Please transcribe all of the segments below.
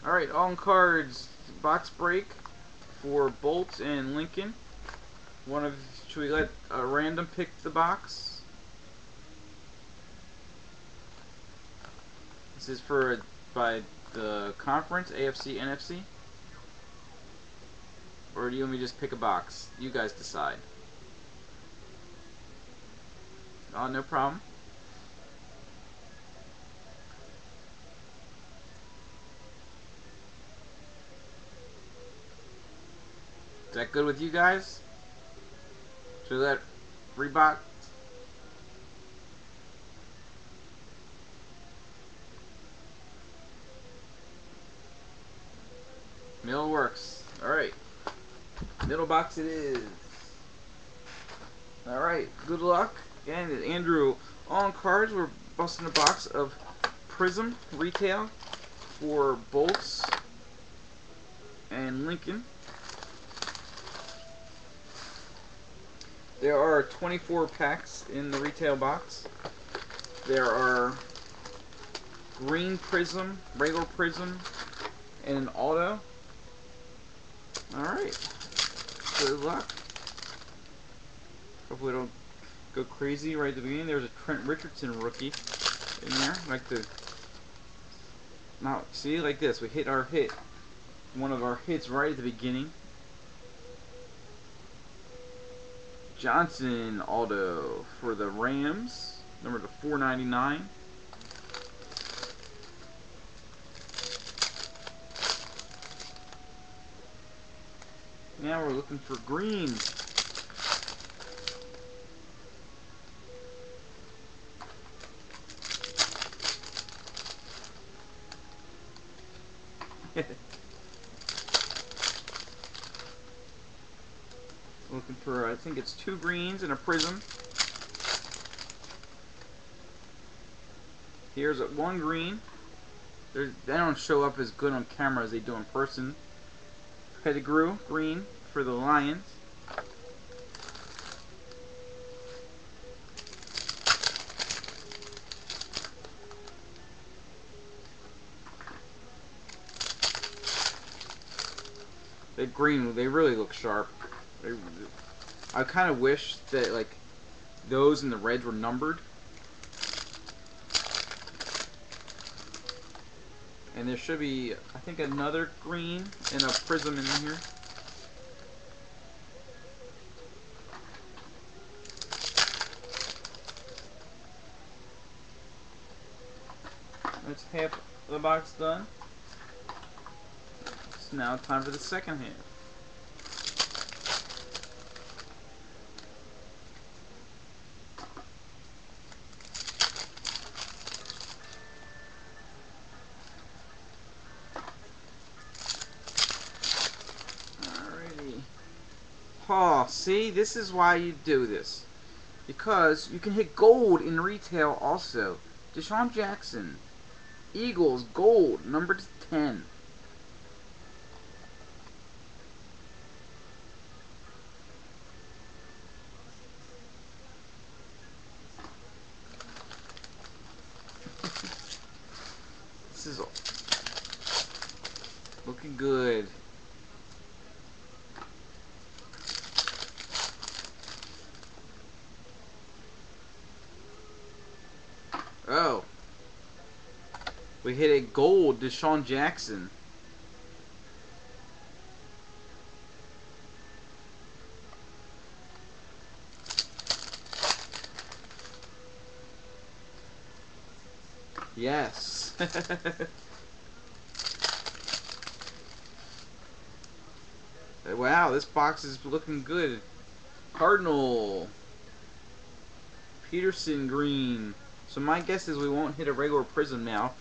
Alright, on cards, box break for Bolt and Lincoln. Should we let a random pick the box? This is by the conference, AFC, NFC. Or do you want me to just pick a box? You guys decide. Oh, no problem. Is that good with you guys? Should we let Reebok? Middle works. Alright. Middle box it is. Alright, good luck. And Andrew, on cards, we're busting a box of Prizm retail for Bolts and Lincoln. There are 24 packs in the retail box. There are green Prizm, regular Prizm, and an auto. Alright. Good luck. Hopefully we don't go crazy right at the beginning. There's a Trent Richardson rookie in there. Now, see, like this. We hit one of our hits right at the beginning. Johnson auto for the Rams, number to 499. Now we're looking for green. Looking for, I think it's 2 greens and a Prizm. Here's 1 green. They don't show up as good on camera as they do in person. Pettigrew, green for the Lions. The green, they really look sharp. I kind of wish that like those and the reds were numbered. And there should be, I think, another green and a Prizm in here. That's half the box done. It's now time for the second half. Oh, see, this is why you do this. Because you can hit gold in retail also. Deshaun Jackson. Eagles, gold, number 10. This is looking good. Oh. We hit a gold Deshaun Jackson. Yes. Wow, this box is looking good. Cardinal. Peterson green. So my guess is we won't hit a regular Prizm now.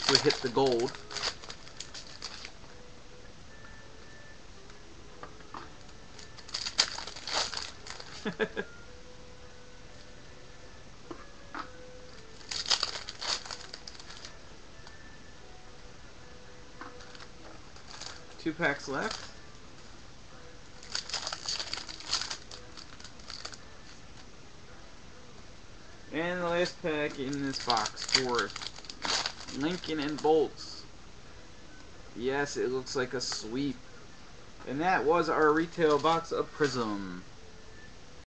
We hit the gold. Two packs left. And the last pack in this box for Lincoln and Bolts. Yes, it looks like a sweep. And that was our retail box of Prizm.